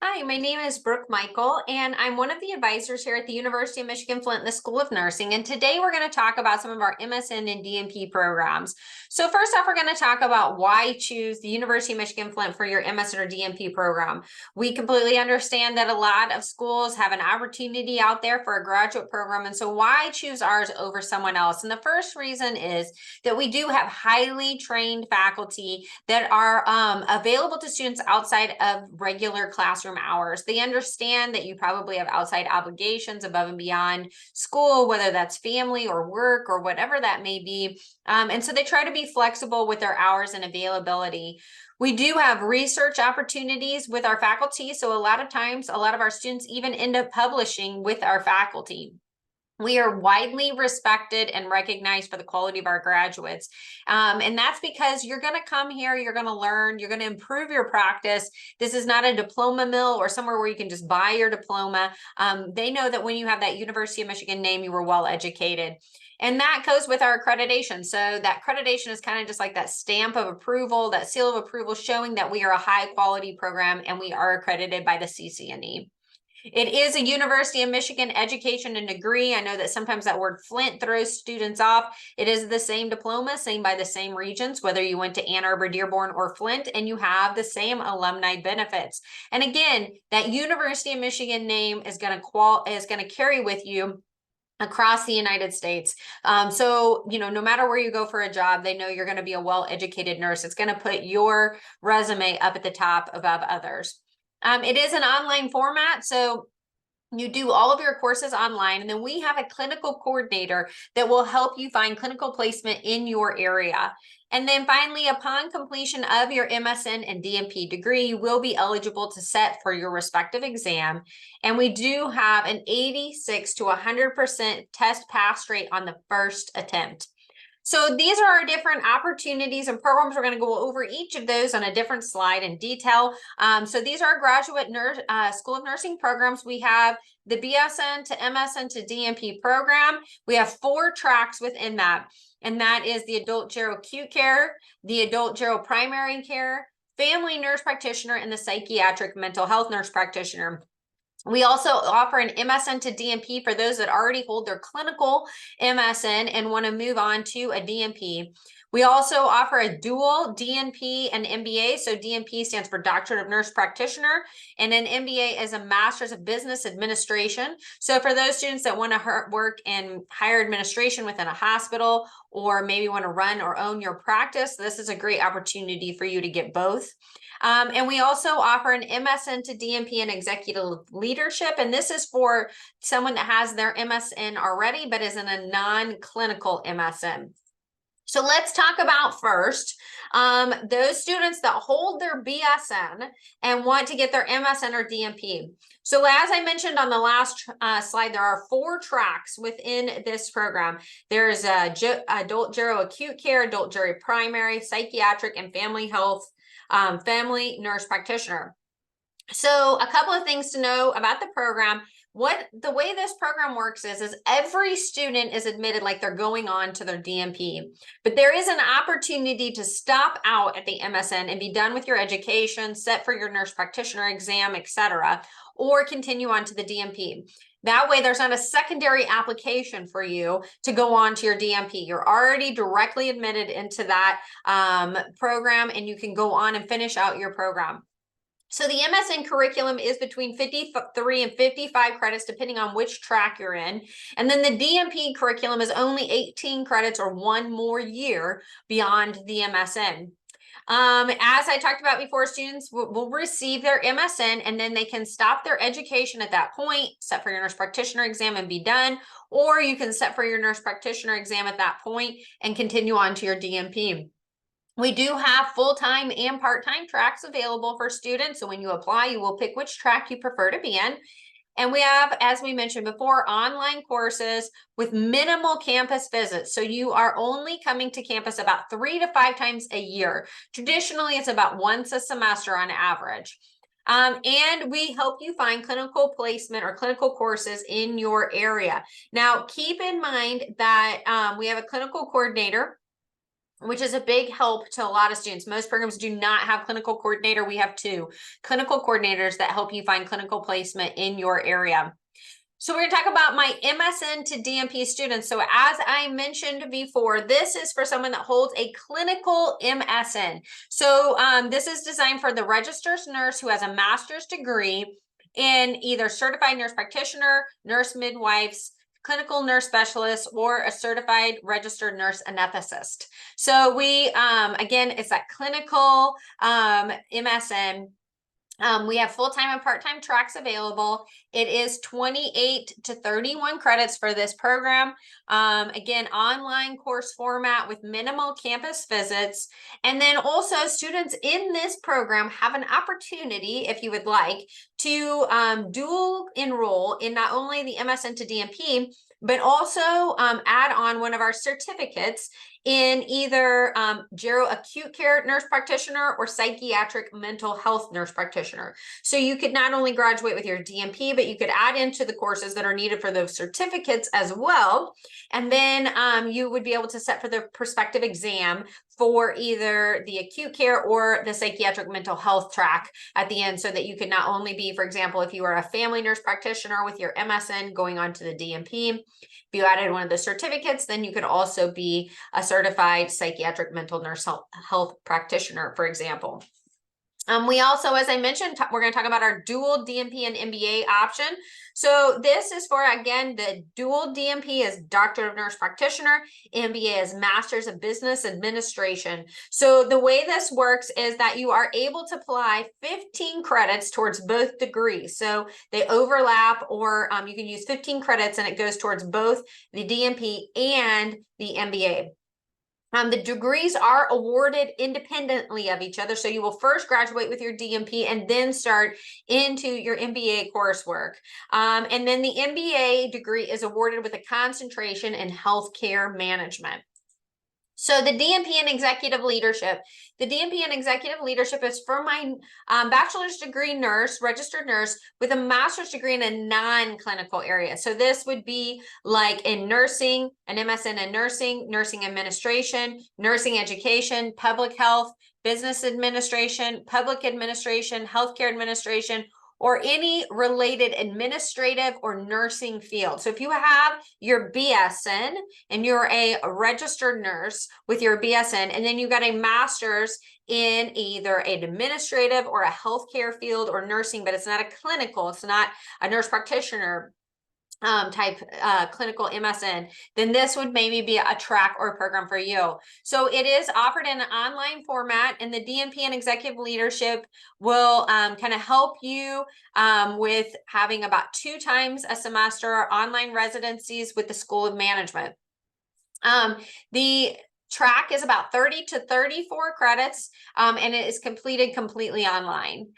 Hi, my name is Brooke Michael, and I'm one of the advisors here at the University of Michigan-Flint in the School of Nursing. And today we're going to talk about some of our MSN and DNP programs. So first off, we're going to talk about why choose the University of Michigan-Flint for your MSN or DNP program. We completely understand that a lot of schools have an opportunity out there for a graduate program, and so why choose ours over someone else? And the first reason is that we do have highly trained faculty that are available to students outside of regular classroom hours. They understand that you probably have outside obligations above and beyond school, whether that's family or work or whatever that may be. And so they try to be flexible with their hours and availability. We do have research opportunities with our faculty. So a lot of times, a lot of our students even end up publishing with our faculty. We are widely respected and recognized for the quality of our graduates. And that's because you're going to come here, you're going to learn, you're going to improve your practice. This is not a diploma mill or somewhere where you can just buy your diploma. They know that when you have that University of Michigan name, you were well educated. And that goes with our accreditation. So that accreditation is kind of just like that stamp of approval, that seal of approval showing that we are a high quality program and we are accredited by the CCNE. It is a University of Michigan education and degree. I know that sometimes that word Flint throws students off. It is the same diploma, same by the same regents, whether you went to Ann Arbor, Dearborn, or Flint, and you have the same alumni benefits. And again, that University of Michigan name is going to carry with you across the United States. So, no matter where you go for a job, they know you're going to be a well-educated nurse. It's going to put your resume up at the top above others. It is an online format, so you do all of your courses online, and then we have a clinical coordinator that will help you find clinical placement in your area. And then finally, upon completion of your MSN and DNP degree, you will be eligible to set for your respective exam. And we do have an 86 to 100% test pass rate on the first attempt. So these are our different opportunities and programs. We're going to go over each of those on a different slide in detail. So these are our graduate School of Nursing programs. We have the BSN to MSN to DNP program. We have 4 tracks within that, and that is the adult gero acute care, the adult gero primary care, family nurse practitioner, and the psychiatric mental health nurse practitioner. We also offer an MSN to DNP for those that already hold their clinical MSN and want to move on to a DNP. We also offer a dual DNP and MBA. So DNP stands for Doctorate of Nurse Practitioner, and an MBA is a Master's of Business Administration. So for those students that want to work in higher administration within a hospital, or maybe want to run or own your practice, this is a great opportunity for you to get both. And we also offer an MSN to DNP and executive leadership. And this is for someone that has their MSN already, but is in a non-clinical MSN. So let's talk about first those students that hold their BSN and want to get their MSN or DNP. So as I mentioned on the last slide, there are 4 tracks within this program. There's adult gero acute care, adult gero primary, psychiatric, and family health, family nurse practitioner. So a couple of things to know about the program. The way this program works is every student is admitted like they're going on to their DNP, but there is an opportunity to stop out at the MSN and be done with your education, set for your nurse practitioner exam, etc., or continue on to the DNP. That way, there's not a secondary application for you to go on to your DNP. You're already directly admitted into that program, and you can go on and finish out your program. So the MSN curriculum is between 53 and 55 credits, depending on which track you're in. And then the DNP curriculum is only 18 credits or 1 more year beyond the MSN. As I talked about before, students will receive their MSN, and then they can stop their education at that point, set for your nurse practitioner exam and be done, or you can set for your nurse practitioner exam at that point and continue on to your DNP. We do have full-time and part-time tracks available for students. So when you apply, you will pick which track you prefer to be in. And we have, as we mentioned before, online courses with minimal campus visits. So you are only coming to campus about 3 to 5 times a year. Traditionally, it's about once a semester on average. And we help you find clinical placement or clinical courses in your area. Now, keep in mind that we have a clinical coordinator which is a big help to a lot of students. Most programs do not have clinical coordinator. We have 2 clinical coordinators that help you find clinical placement in your area. So we're going to talk about my MSN to DNP students. So as I mentioned before, this is for someone that holds a clinical MSN. So this is designed for the registered nurse who has a master's degree in either certified nurse practitioner, nurse midwives, clinical nurse specialist, or a certified registered nurse anesthetist. So we, again, it's that clinical MSN. We have full-time and part-time tracks available. It is 28 to 31 credits for this program. Again, online course format with minimal campus visits. And then also students in this program have an opportunity, if you would like, to dual enroll in not only the MSN to DNP, but also add on one of our certificates in either gero acute care nurse practitioner or psychiatric mental health nurse practitioner. So you could not only graduate with your DNP, but you could add into the courses that are needed for those certificates as well. And then you would be able to set for the prospective exam for either the acute care or the psychiatric mental health track at the end, so that you could not only be, for example, if you are a family nurse practitioner with your MSN going on to the DNP, if you added one of the certificates, then you could also be a certified psychiatric mental nurse health practitioner, for example. We also, as I mentioned, we're going to talk about our dual DNP and MBA option. So this is for, again, the dual DNP is Doctor of Nurse Practitioner, MBA is Masters of Business Administration. So the way this works is that you are able to apply 15 credits towards both degrees. So they overlap, or you can use 15 credits and it goes towards both the DNP and the MBA. The degrees are awarded independently of each other. So you will first graduate with your DNP and then start into your MBA coursework. And then the MBA degree is awarded with a concentration in healthcare management. So the DNP and executive leadership. The DNP and executive leadership is for my bachelor's degree nurse, registered nurse with a master's degree in a non-clinical area. So this would be like in nursing, an MSN in nursing, nursing administration, nursing education, public health, business administration, public administration, healthcare administration, or any related administrative or nursing field. So if you have your BSN and you're a registered nurse with your BSN, and then you got a master's in either an administrative or a healthcare field or nursing, but it's not a clinical, it's not a nurse practitioner type clinical MSN, then this would maybe be a track or a program for you. So it is offered in an online format, and the DNP and executive leadership will kind of help you with having about 2 times a semester online residencies with the School of Management. The track is about 30 to 34 credits, and it is completed completely online.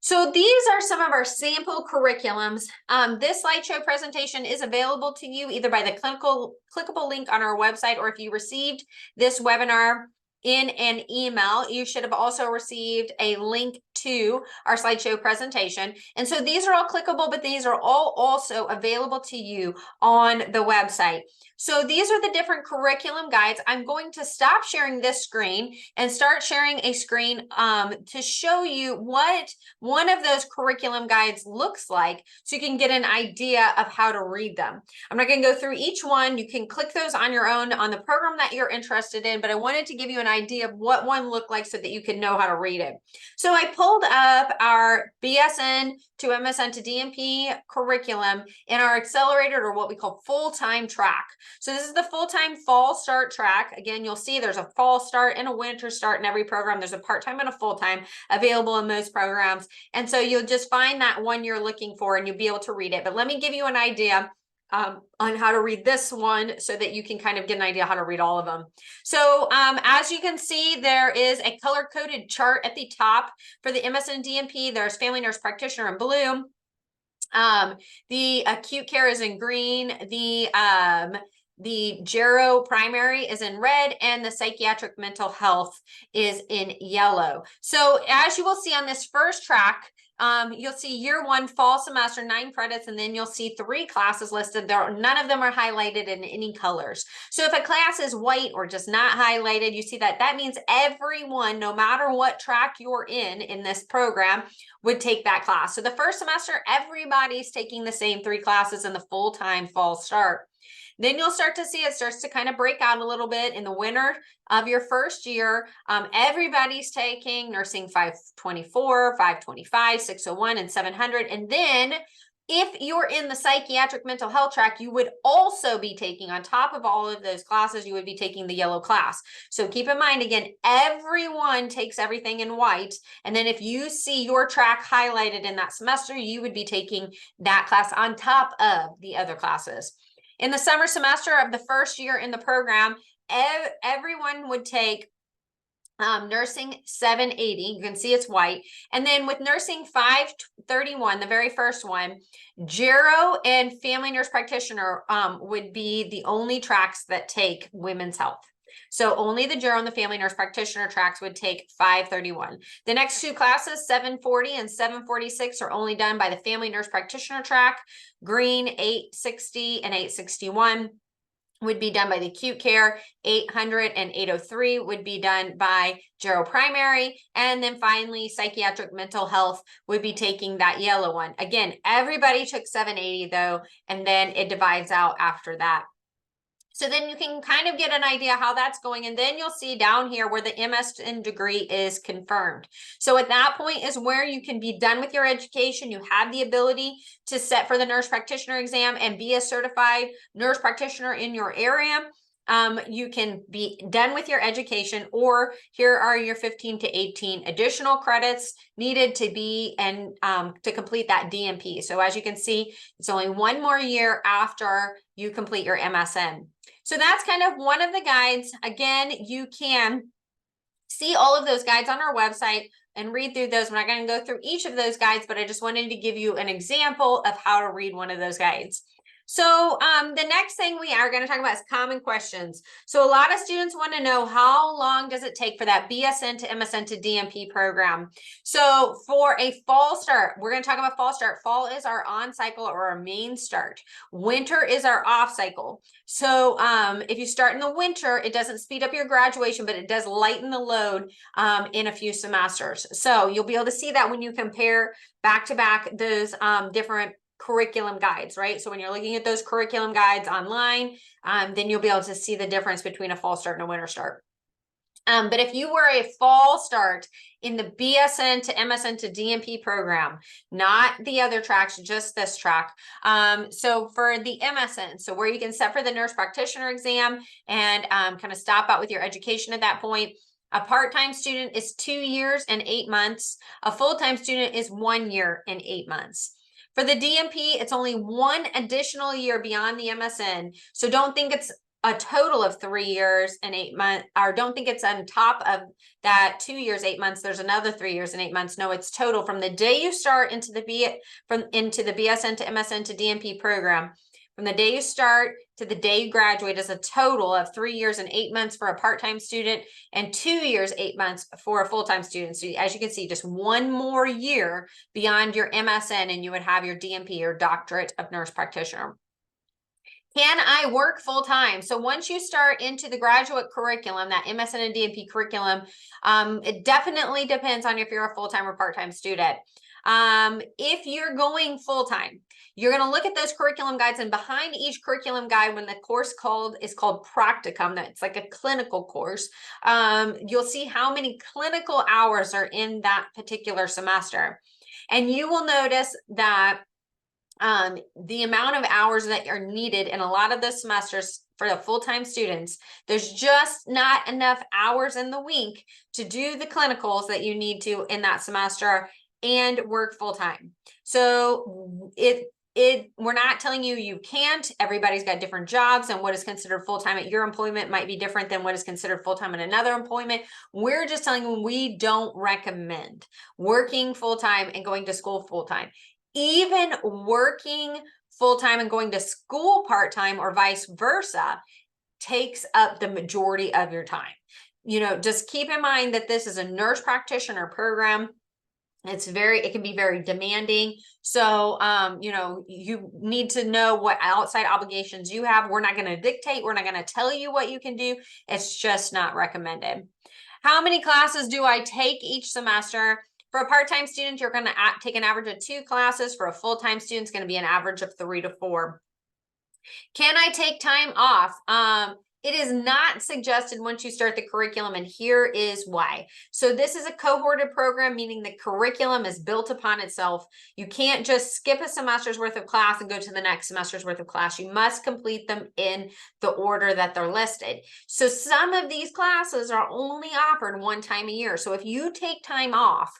So these are some of our sample curriculums. This slideshow presentation is available to you either by the clickable link on our website, or if you received this webinar in an email, you should have also received a link to our slideshow presentation. And so these are all clickable, but these are all also available to you on the website. So these are the different curriculum guides. I'm going to stop sharing this screen and start sharing a screen to show you what one of those curriculum guides looks like, so you can get an idea of how to read them. I'm not going to go through each one. You can click those on your own on the program that you're interested in, but I wanted to give you an idea of what one looked like so that you can know how to read it. So I pulled up our BSN to MSN to DNP curriculum in our accelerated, or what we call full-time track. So this is the full-time fall start track. Again, you'll see there's a fall start and a winter start in every program. There's a part-time and a full-time available in most programs. And so you'll just find that one you're looking for and you'll be able to read it. But let me give you an idea on how to read this one so that you can kind of get an idea how to read all of them. So as you can see, there is a color-coded chart at the top for the MSN DNP. There's family nurse practitioner in blue. The acute care is in green. The gero primary is in red, and the psychiatric mental health is in yellow. So as you will see on this first track, you'll see year one fall semester, 9 credits, and then you'll see 3 classes listed there. None of them are highlighted in any colors. So if a class is white or just not highlighted, you see that means everyone, no matter what track you're in this program, would take that class. So the first semester, everybody's taking the same 3 classes in the full-time fall start. Then you'll start to see it starts to kind of break out a little bit in the winter of your first year. Everybody's taking nursing 524, 525, 601, and 700. And then if you're in the psychiatric mental health track, you would also be taking, on top of all of those classes, you would be taking the yellow class. So keep in mind, again, everyone takes everything in white. And then if you see your track highlighted in that semester, you would be taking that class on top of the other classes. In the summer semester of the first year in the program, everyone would take nursing 780. You can see it's white. And then with nursing 531, the very first one, Gero and family nurse practitioner would be the only tracks that take women's health. So only the Gero and the family nurse practitioner tracks would take 531. The next 2 classes, 740 and 746, are only done by the family nurse practitioner track. Green, 860 and 861 would be done by the acute care. 800 and 803 would be done by Gero primary. And then finally, psychiatric mental health would be taking that yellow one. Again, everybody took 780 though, and then it divides out after that. So then you can kind of get an idea how that's going. And then you'll see down here where the MSN degree is confirmed. So at that point is where you can be done with your education. You have the ability to set for the nurse practitioner exam and be a certified nurse practitioner in your area. You can be done with your education, or here are your 15 to 18 additional credits needed to be and to complete that DNP. So as you can see, it's only 1 more year after you complete your MSN. So that's kind of one of the guides. Again, you can see all of those guides on our website and read through those. We're not going to go through each of those guides, but I just wanted to give you an example of how to read one of those guides. So the next thing we are going to talk about is common questions. So a lot of students want to know, how long does it take for that BSN to MSN to DNP program? So for a fall start, we're going to talk about fall start. Fall is our on cycle or our main start. Winter is our off cycle. So if you start in the winter, it doesn't speed up your graduation, but it does lighten the load in a few semesters. So you'll be able to see that when you compare back to back those different curriculum guides, right? So when you're looking at those curriculum guides online, then you'll be able to see the difference between a fall start and a winter start. But if you were a fall start in the BSN to MSN to DNP program, not the other tracks, just this track. So for the MSN, so where you can set for the nurse practitioner exam and kind of stop out with your education at that point. A part-time student is 2 years and 8 months. A full-time student is 1 year and 8 months. For the DNP, it's only 1 additional year beyond the MSN. So don't think it's a total of 3 years and 8 months, or don't think it's on top of that 2 years, 8 months. There's another 3 years and 8 months. No, it's total from the day you start into the BSN to MSN to DNP program. From the day you start to the day you graduate is a total of 3 years and 8 months for a part-time student and 2 years, 8 months for a full-time student. So as you can see, just 1 more year beyond your MSN and you would have your DNP or doctorate of nurse practitioner. Can I work full-time? So once you start into the graduate curriculum, that MSN and DNP curriculum, it definitely depends on if you're a full-time or part-time student. If you're going full-time, you're going to look at those curriculum guides, and behind each curriculum guide, when the course is called practicum, that's like a clinical course, you'll see how many clinical hours are in that particular semester. And you will notice that the amount of hours that are needed in a lot of the semesters for the full-time students, there's just not enough hours in the week to do the clinicals that you need to in that semester and work full-time. So we're not telling you you can't. Everybody's got different jobs, and what is considered full-time at your employment might be different than what is considered full-time at another employment. We're just telling you we don't recommend working full-time and going to school full-time. Even working full-time and going to school part-time or vice versa takes up the majority of your time. You know, just keep in mind that this is a nurse practitioner program. It can be very demanding. So, you know, you need to know what outside obligations you have. We're not going to dictate. We're not going to tell you what you can do. It's just not recommended. How many classes do I take each semester? For a part-time student, you're going to take an average of 2 classes. For a full-time student, it's going to be an average of 3 to 4. Can I take time off? It is not suggested once you start the curriculum, and here is why. So this is a cohorted program, meaning the curriculum is built upon itself. You can't just skip a semester's worth of class and go to the next semester's worth of class. You must complete them in the order that they're listed. So some of these classes are only offered 1 time a year. So if you take time off,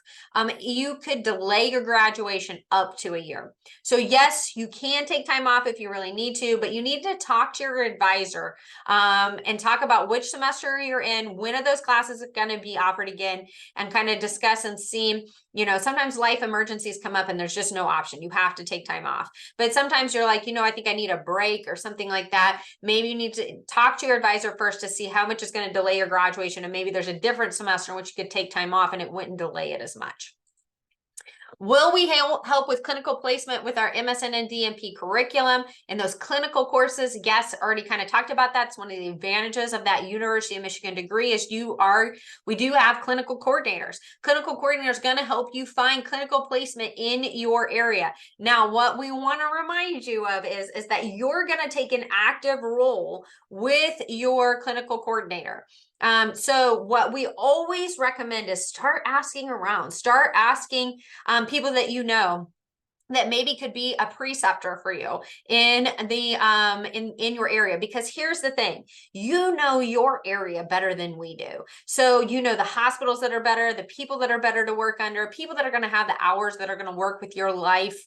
you could delay your graduation up to a year. So yes, you can take time off if you really need to, but you need to talk to your advisor and talk about which semester you're in, when are those classes going to be offered again, and kind of discuss and see, you know, sometimes life emergencies come up and there's just no option. You have to take time off. But sometimes you're like, you know, I think I need a break or something like that. Maybe you need to talk to your advisor first to see how much is going to delay your graduation. And maybe there's a different semester in which you could take time off and it wouldn't delay it as much. Will we help with clinical placement with our MSN and DNP curriculum and those clinical courses? Yes, already kind of talked about that. It's one of the advantages of that University of Michigan degree is we do have clinical coordinators. Clinical coordinators going to help you find clinical placement in your area. Now, what we want to remind you of is that you're going to take an active role with your clinical coordinator. So what we always recommend is start asking around, start asking people that you know that maybe could be a preceptor for you in the in your area. Because here's the thing, you know your area better than we do. So you know the hospitals that are better, the people that are better to work under, people that are going to have the hours that are going to work with your life,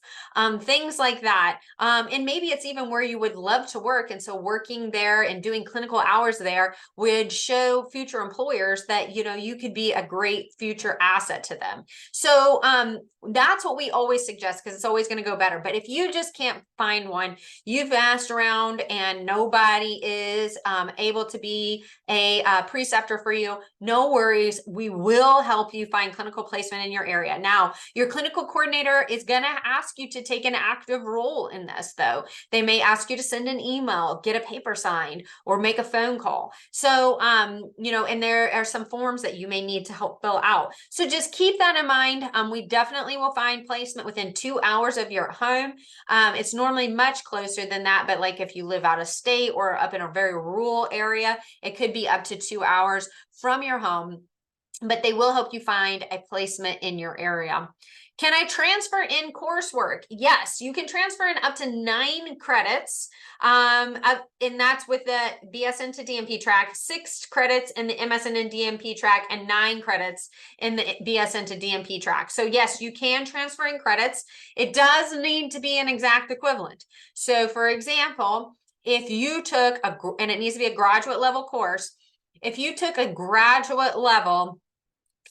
things like that. And maybe it's even where you would love to work, and so working there and doing clinical hours there would show future employers that, you know, you could be a great future asset to them. So that's what we always suggest, because it's always going to go better. But if you just can't find one, you've asked around and nobody is able to be a preceptor for you, no worries. We will help you find clinical placement in your area. Now, your clinical coordinator is going to ask you to take an active role in this, though. They may ask you to send an email, get a paper signed, or make a phone call. So, you know, and there are some forms that you may need to help fill out. So just keep that in mind. We definitely will find placement within 2 hours of your home. It's normally much closer than that, but like if you live out of state or up in a very rural area, it could be up to 2 hours from your home, but they will help you find a placement in your area. Can I transfer in coursework? Yes, you can transfer in up to 9 credits. And that's with the BSN to DNP track, 6 credits in the MSN and DNP track, and 9 credits in the BSN to DNP track. So yes, you can transfer in credits. It does need to be an exact equivalent. So for example, if you took and it needs to be a graduate level course, if you took a graduate level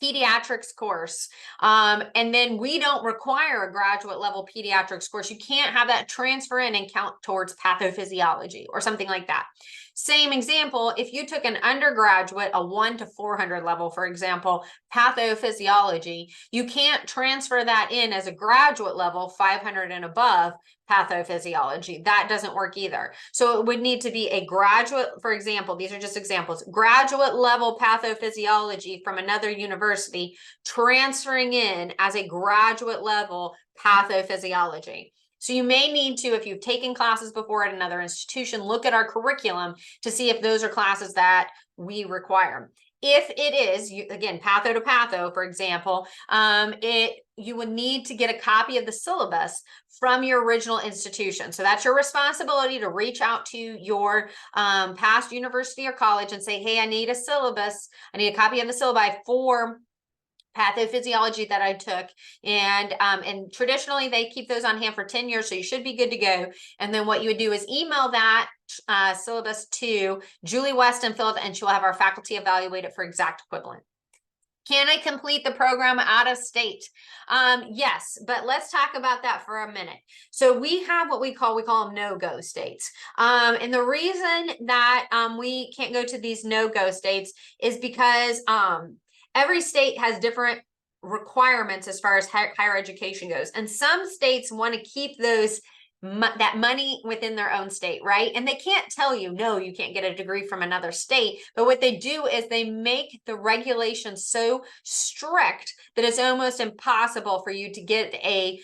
pediatrics course, and then we don't require a graduate level pediatrics course, you can't have that transfer in and count towards pathophysiology or something like that. Same example, if you took an undergraduate, a 1 to 400 level, for example, pathophysiology, you can't transfer that in as a graduate level 500 and above pathophysiology. That doesn't work either. So it would need to be a graduate, for example, these are just examples, graduate level pathophysiology from another university transferring in as a graduate level pathophysiology. So you may need to, if you've taken classes before at another institution, look at our curriculum to see if those are classes that we require. If it is, again, patho to patho, for example, you would need to get a copy of the syllabus from your original institution. So that's your responsibility to reach out to your past university or college and say, hey, I need a syllabus. I need a copy of the syllabi for pathophysiology that I took, and traditionally they keep those on hand for 10 years, so you should be good to go. And then what you would do is email that syllabus to Julie Westenfeld, and she'll have our faculty evaluate it for exact equivalent. Can I complete the program out of state? Yes, but let's talk about that for a minute. So we have what we call them no-go states. And the reason that we can't go to these no-go states is because every state has different requirements as far as higher education goes. And some states want to keep those that money within their own state, right? And they can't tell you, no, you can't get a degree from another state. But what they do is they make the regulations so strict that it's almost impossible for you to get a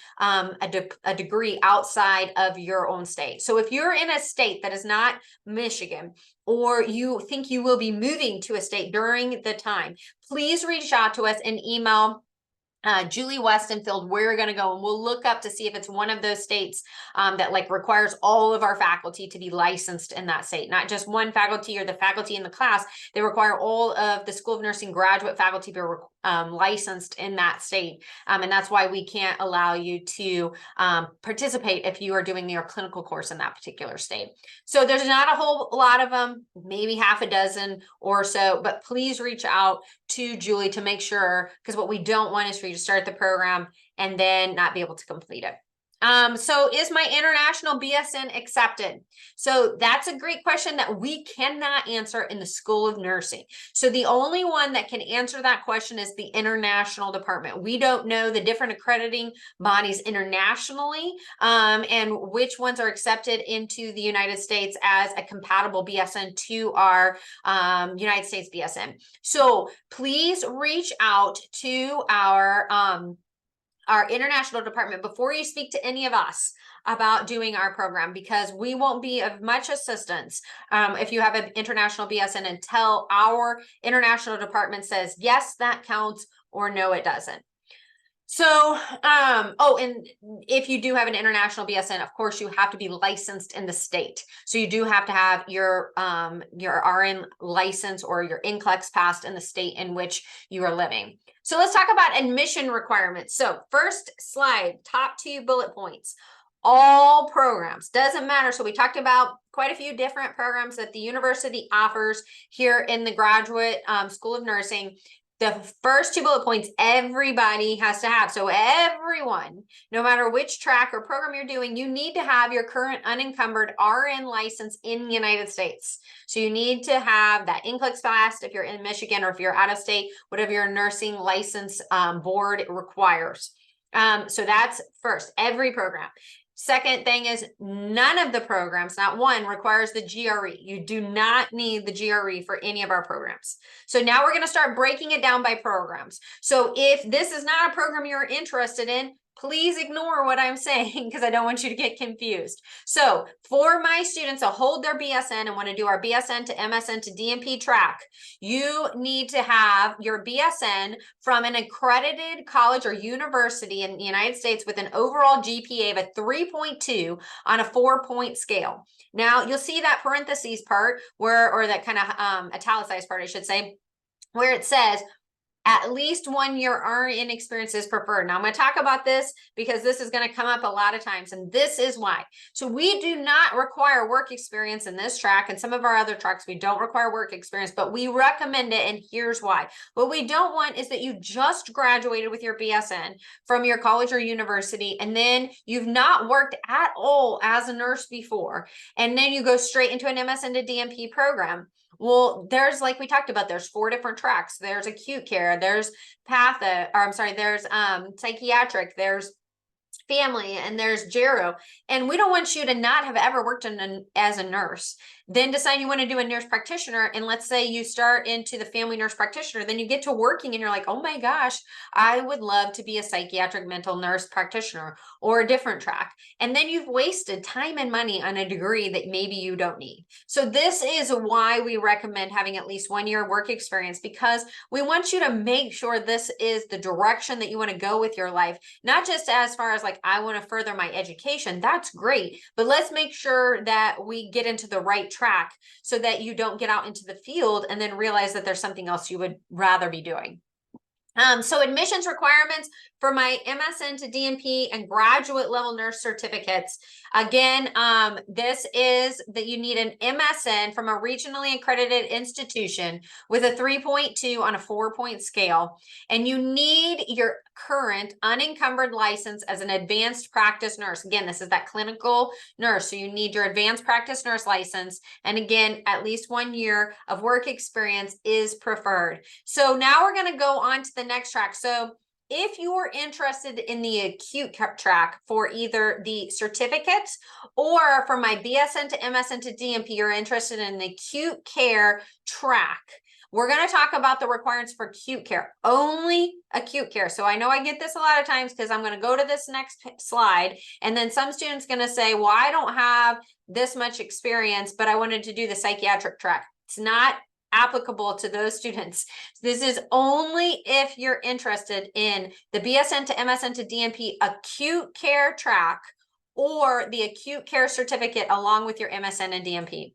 degree outside of your own state. So if you're in a state that is not Michigan, or you think you will be moving to a state during the time, please reach out to us and email Julie Westenfeld, where you're going to go, and we'll look up to see if it's one of those states that like requires all of our faculty to be licensed in that state, not just one faculty or the faculty in the class. They require all of the School of Nursing graduate faculty to be licensed in that state. And that's why we can't allow you to participate if you are doing your clinical course in that particular state. So there's not a whole lot of them, maybe half a dozen or so, but please reach out to Julie to make sure, because what we don't want is for you to start the program and then not be able to complete it. So is my international BSN accepted? So that's a great question that we cannot answer in the School of Nursing. So the only one that can answer that question is the international department. We don't know the different accrediting bodies internationally, and which ones are accepted into the United States as a compatible BSN to our United States BSN. So please reach out to our international department before you speak to any of us about doing our program, because we won't be of much assistance if you have an international BSN until our international department says, yes, that counts, or no, it doesn't. So, oh, and if you do have an international BSN, of course, you have to be licensed in the state. So you do have to have your RN license or your NCLEX passed in the state in which you are living. So let's talk about admission requirements. So first slide, top 2 bullet points. All programs, doesn't matter. So we talked about quite a few different programs that the university offers here in the graduate School of Nursing. The first 2 bullet points, everybody has to have. So everyone, no matter which track or program you're doing, you need to have your current unencumbered RN license in the United States. So you need to have that NCLEX passed if you're in Michigan, or if you're out of state, whatever your nursing license board requires. So that's first, every program. Second thing is, none of the programs, not one, requires the GRE. You do not need the GRE for any of our programs. So now we're going to start breaking it down by programs. So if this is not a program you're interested in, please ignore what I'm saying, because I don't want you to get confused. So for my students that hold their BSN and want to do our BSN to MSN to DNP track, you need to have your BSN from an accredited college or university in the United States with an overall GPA of a 3.2 on a 4-point scale. Now you'll see that parentheses part where, or that kind of italicized part, I should say, where it says at least 1 year RN experience is preferred. Now I'm going to talk about this because this is going to come up a lot of times, and this is why. So we do not require work experience in this track, and some of our other tracks we don't require work experience, but we recommend it, and here's why. What we don't want is that you just graduated with your BSN from your college or university, and then you've not worked at all as a nurse before, and then you go straight into an MSN to DNP program. Well, there's, like we talked about, there's 4 different tracks. There's acute care, there's there's psychiatric, there's family, and there's Gero. And we don't want you to not have ever worked as a nurse, then decide you want to do a nurse practitioner. And let's say you start into the family nurse practitioner, then you get to working and you're like, oh my gosh, I would love to be a psychiatric mental nurse practitioner or a different track. And then you've wasted time and money on a degree that maybe you don't need. So this is why we recommend having at least 1 year work experience, because we want you to make sure this is the direction that you want to go with your life, not just as far as like, I want to further my education. That's great, but let's make sure that we get into the right track so that you don't get out into the field and then realize that there's something else you would rather be doing. So admissions requirements for my MSN to DNP and graduate level nurse certificates. Again, this is that you need an MSN from a regionally accredited institution with a 3.2 on a 4-point scale. And you need your current unencumbered license as an advanced practice nurse. Again, this is that clinical nurse. So you need your advanced practice nurse license. And again, at least 1 year of work experience is preferred. So now we're going to go on to the next track. So if you are interested in the acute track for either the certificates or for my BSN to MSN to DNP, you're interested in the acute care track. We're going to talk about the requirements for acute care, only acute care. So I know I get this a lot of times because I'm going to go to this next slide, and then some students going to say, well, I don't have this much experience, but I wanted to do the psychiatric track. It's not applicable to those students. This is only if you're interested in the BSN to MSN to DNP acute care track or the acute care certificate along with your MSN and DNP.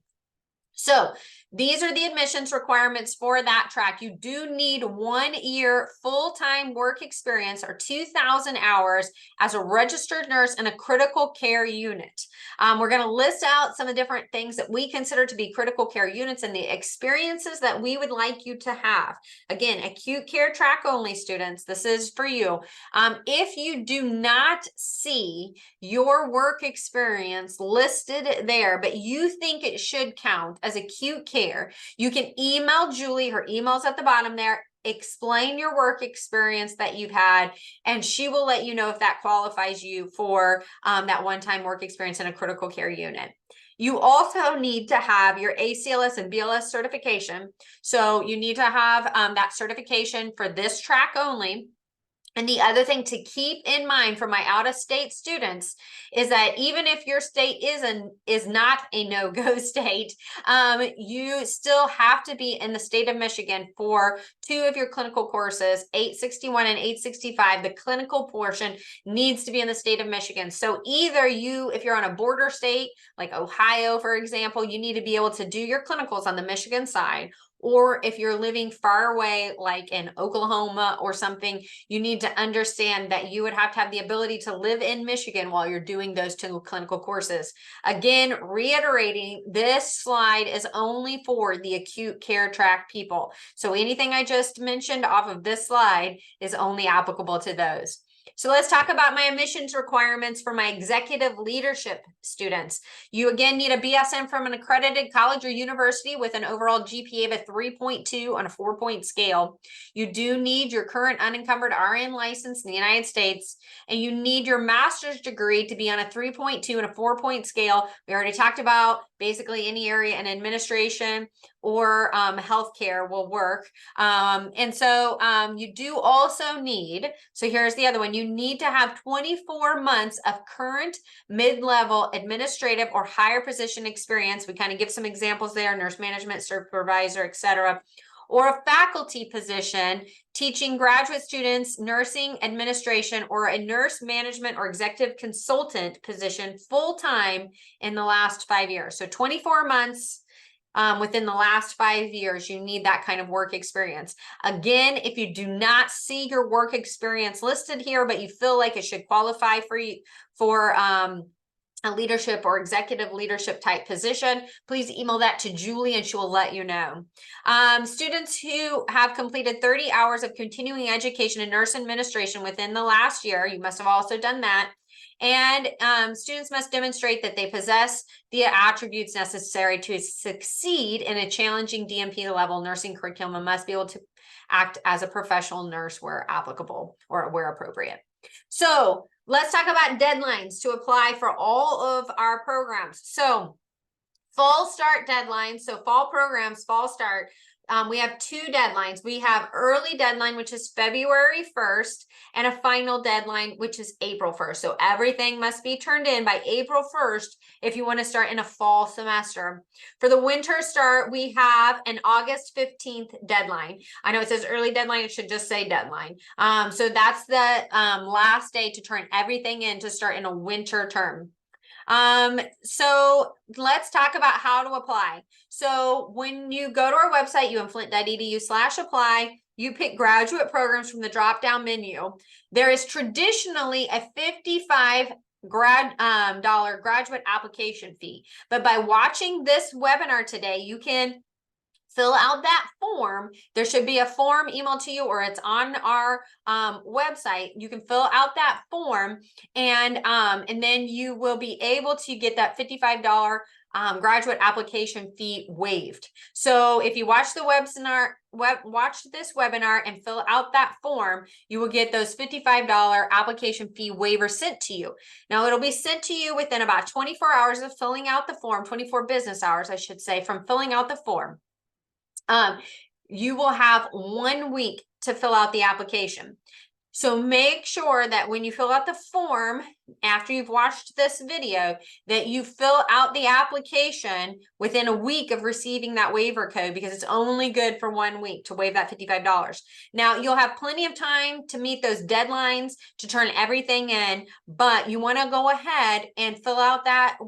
So these are the admissions requirements for that track. You do need 1 year full-time work experience or 2,000 hours as a registered nurse in a critical care unit. We're going to list out some of the different things that we consider to be critical care units and the experiences that we would like you to have. Again, acute care track only, students. This is for you. If you do not see your work experience listed there, but you think it should count as acute care, you can email Julie. Her email's at the bottom there. Explain your work experience that you've had, and she will let you know if that qualifies you for that one-time work experience in a critical care unit. You also need to have your ACLS and BLS certification. So you need to have that certification for this track only. And the other thing to keep in mind for my out-of-state students is that even if your state is not a no-go state, you still have to be in the state of Michigan for 2 of your clinical courses, 861 and 865. The clinical portion needs to be in the state of Michigan. So either you, if you're on a border state like Ohio, for example, you need to be able to do your clinicals on the Michigan side. Or if you're living far away, like in Oklahoma or something, you need to understand that you would have to have the ability to live in Michigan while you're doing those 2 clinical courses. Again, reiterating, this slide is only for the acute care track people. So anything I just mentioned off of this slide is only applicable to those. So let's talk about my admissions requirements for my executive leadership students. You again need a BSN from an accredited college or university with an overall GPA of a 3.2 on a 4-point scale. You do need your current unencumbered RN license in the United States, and you need your master's degree to be on a 3.2 and a 4-point scale. We already talked about basically any area in administration or healthcare will work. And so you do also need, so here's the other one, you need to have 24 months of current mid-level administrative or higher position experience. We kind of give some examples there: nurse management, supervisor, etc. Or a faculty position teaching graduate students nursing administration, or a nurse management or executive consultant position full-time in the last 5 years. So 24 months within the last 5 years, you need that kind of work experience. Again, if you do not see your work experience listed here, but you feel like it should qualify for you for a leadership or executive leadership type position, please email that to Julie and she will let you know. Students who have completed 30 hours of continuing education in nurse administration within the last year, you must have also done that. And students must demonstrate that they possess the attributes necessary to succeed in a challenging DNP level nursing curriculum and must be able to act as a professional nurse where applicable or where appropriate. So let's talk about deadlines to apply for all of our programs. So fall start deadlines. So fall programs, fall start. We have 2 deadlines. We have early deadline, which is February 1st, and a final deadline, which is April 1st. So everything must be turned in by April 1st if you want to start in a fall semester. For the winter start, we have an August 15th deadline. I know it says early deadline, it should just say deadline. So that's the last day to turn everything in to start in a winter term. So let's talk about how to apply. So when you go to our website, umflint.edu/apply, you pick graduate programs from the drop-down menu. There is traditionally a $55 graduate application fee, but by watching this webinar today, you can fill out that form. There should be a form emailed to you, or it's on our website. You can fill out that form, and then you will be able to get that $55 graduate application fee waived. So if you watch the watch this webinar and fill out that form, you will get those $55 application fee waiver sent to you. Now, it'll be sent to you within about 24 hours of filling out the form, 24 business hours, I should say, from filling out the form. You will have 1 week to fill out the application. So make sure that when you fill out the form, after you've watched this video, that you fill out the application within a week of receiving that waiver code, because it's only good for 1 week to waive that $55. Now, you'll have plenty of time to meet those deadlines to turn everything in, but you want to go ahead and fill out that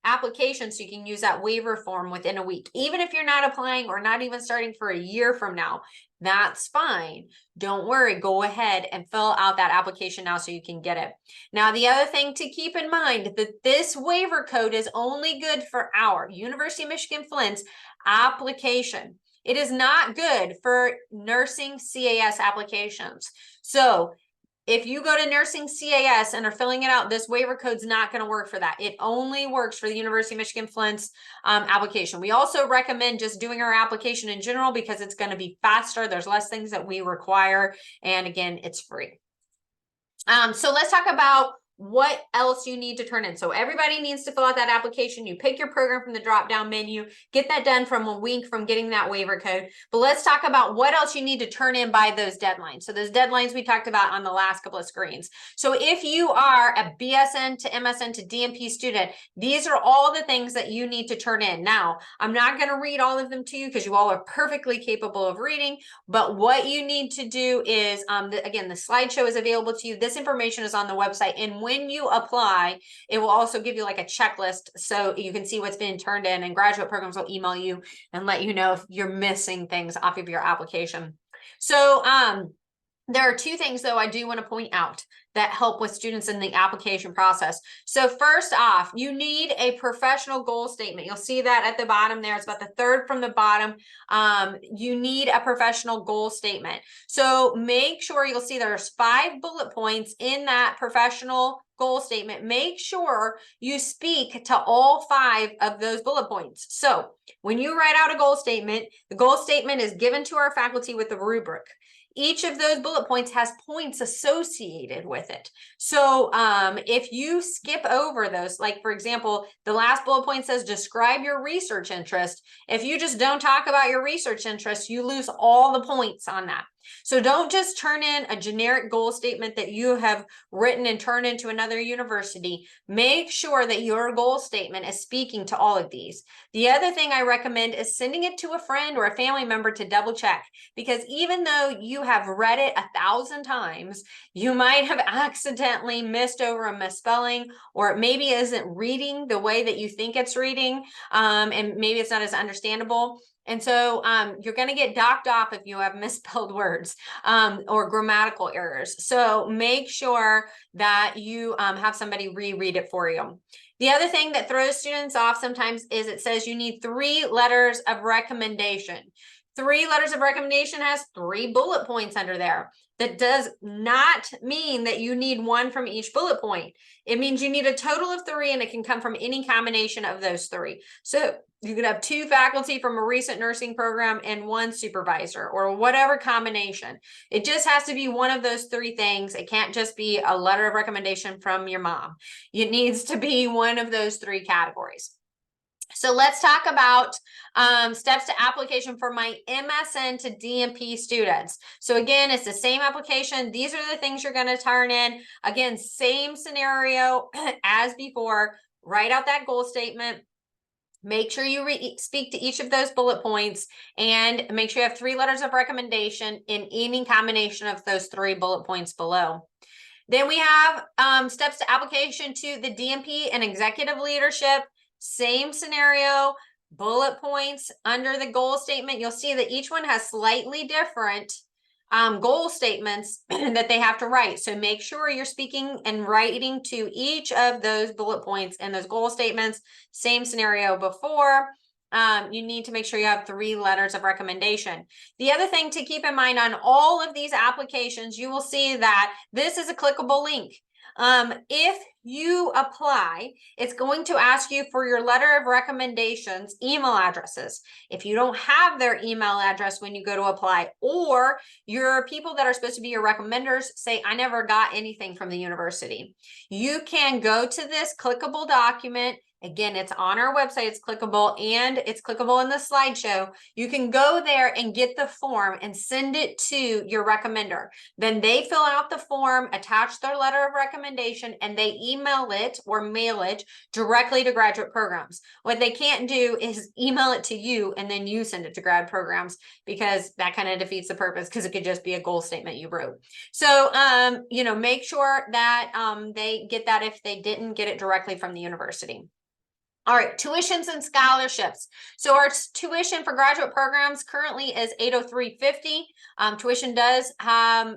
application so you can use that waiver form within a week. Even if you're not applying or not even starting for a year from now, that's fine. Don't worry, go ahead and fill out that application now so you can get it. Now, the other thing to keep in mind, that this waiver code is only good for our University of Michigan-Flint's application. It is not good for nursing CAS applications. So if you go to nursing CAS and are filling it out, this waiver code's not going to work for that. It only works for the University of Michigan-Flint's application. We also recommend just doing our application in general because it's going to be faster. There's less things that we require. And again, it's free. So let's talk about what else you need to turn in. So everybody needs to fill out that application. You pick your program from the drop-down menu, get that done from a week from getting that waiver code. But let's talk about what else you need to turn in by those deadlines. So those deadlines we talked about on the last couple of screens. So if you are a BSN to MSN to DNP student, these are all the things that you need to turn in. Now, I'm not going to read all of them to you because you all are perfectly capable of reading, but what you need to do is, again, the slideshow is available to you. This information is on the website, and when you apply, it will also give you like a checklist so you can see what's been turned in, and graduate programs will email you and let you know if you're missing things off of your application. So there are two things, though, I do want to point out that help with students in the application process. So first off, you need a professional goal statement. You'll see that at the bottom there. It's about the third from the bottom. You need a professional goal statement. So make sure, you'll see there's 5 bullet points in that professional goal statement. Make sure you speak to all 5 of those bullet points. So when you write out a goal statement, the goal statement is given to our faculty with a rubric. Each of those bullet points has points associated with it. So if you skip over those, like for example, the last bullet point says describe your research interest. If you just don't talk about your research interest, you lose all the points on that. So don't just turn in a generic goal statement that you have written and turned into another university. Make sure that your goal statement is speaking to all of these. The other thing I recommend is sending it to a friend or a family member to double check, because even though you have read it 1,000 times, you might have accidentally missed over a misspelling, or it maybe isn't reading the way that you think it's reading, and maybe it's not as understandable. And so you're going to get docked off if you have misspelled words or grammatical errors. So make sure that you have somebody reread it for you. The other thing that throws students off sometimes is it says you need 3 letters of recommendation. 3 letters of recommendation has 3 bullet points under there. That does not mean that you need 1 from each bullet point. It means you need a total of 3, and it can come from any combination of those 3. So you could have 2 faculty from a recent nursing program and 1 supervisor, or whatever combination. It just has to be one of those 3 things. It can't just be a letter of recommendation from your mom. It needs to be one of those 3 categories. So let's talk about steps to application for my MSN to DNP students. So again, it's the same application. These are the things you're going to turn in. Again, same scenario as before. Write out that goal statement. Make sure you speak to each of those bullet points, and make sure you have 3 letters of recommendation in any combination of those 3 bullet points below. Then we have steps to application to the DNP and executive leadership. Same scenario, bullet points under the goal statement. You'll see that each one has slightly different goal statements that they have to write. So make sure you're speaking and writing to each of those bullet points and those goal statements. Same scenario before. you need to make sure you have 3 letters of recommendation. The other thing to keep in mind on all of these applications, you will see that this is a clickable link. If you apply, it's going to ask you for your letter of recommendations, email addresses. If you don't have their email address when you go to apply, or your people that are supposed to be your recommenders say, I never got anything from the university, you can go to this clickable document. Again, it's on our website, it's clickable, and it's clickable in the slideshow. You can go there and get the form and send it to your recommender. Then they fill out the form, attach their letter of recommendation, and they email it or mail it directly to graduate programs. What they can't do is email it to you and then you send it to grad programs, because that kind of defeats the purpose, because it could just be a goal statement you wrote. So, you know, make sure that they get that if they didn't get it directly from the university. All right, tuitions and scholarships. So our tuition for graduate programs currently is $803.50. Tuition does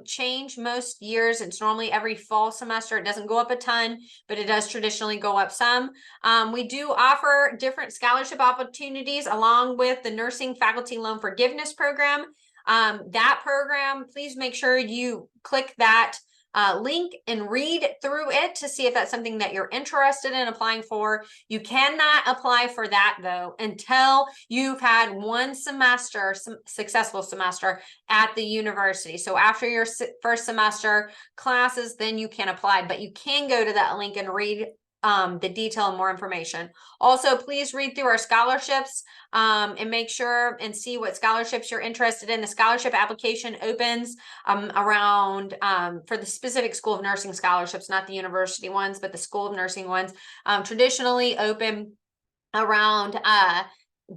change most years. It's normally every fall semester. It doesn't go up a ton, but it does traditionally go up some. We do offer different scholarship opportunities along with the Nursing Faculty Loan Forgiveness Program. That program, please make sure you click that link and read through it to see if that's something that you're interested in applying for. You cannot apply for that though until you've had one semester, successful semester at the university. So after your first semester classes, then you can apply, but you can go to that link and read the detail and more information. Also, please read through our scholarships and make sure and see what scholarships you're interested in. The scholarship application opens around for the specific School of Nursing scholarships, not the university ones, but the School of Nursing ones, traditionally open around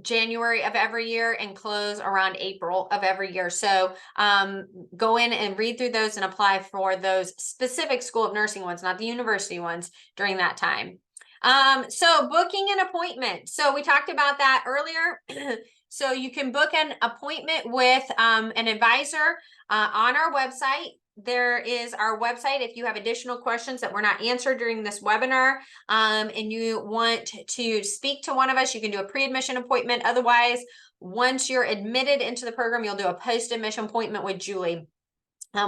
January of every year and close around April of every year. So go in and read through those and apply for those specific School of Nursing ones, not the university ones, during that time. So booking an appointment. So we talked about that earlier. So you can book an appointment with an advisor on our website. There is our website. If you have additional questions that were not answered during this webinar and you want to speak to one of us, you can do a pre-admission appointment. Otherwise, once you're admitted into the program, you'll do a post-admission appointment with Julie.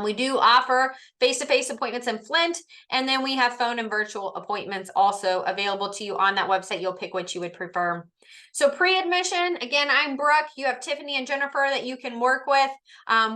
We do offer face-to-face appointments in Flint, and then we have phone and virtual appointments also available to you on that website. You'll pick what you would prefer. So pre-admission, again, I'm Brooke. You have Tiffany and Jennifer that you can work with.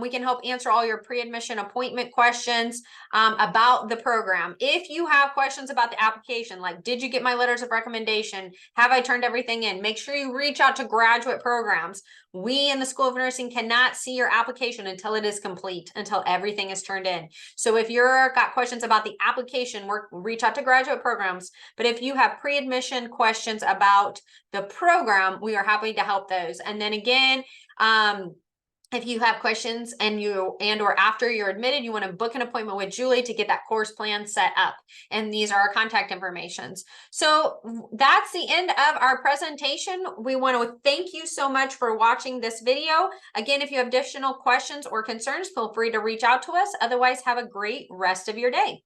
We can help answer all your pre-admission appointment questions about the program. If you have questions about the application, like did you get my letters of recommendation? Have I turned everything in? Make sure you reach out to graduate programs. We in the School of Nursing cannot see your application until it is complete, until everything is turned in. So if you're got questions about the application, reach out to graduate programs. But if you have pre-admission questions about the program, we are happy to help those. And then again, if you have questions or after you're admitted, you want to book an appointment with Julie to get that course plan set up. And these are our contact informations. So that's the end of our presentation. We want to thank you so much for watching this video. Again, if you have additional questions or concerns, feel free to reach out to us. Otherwise, have a great rest of your day.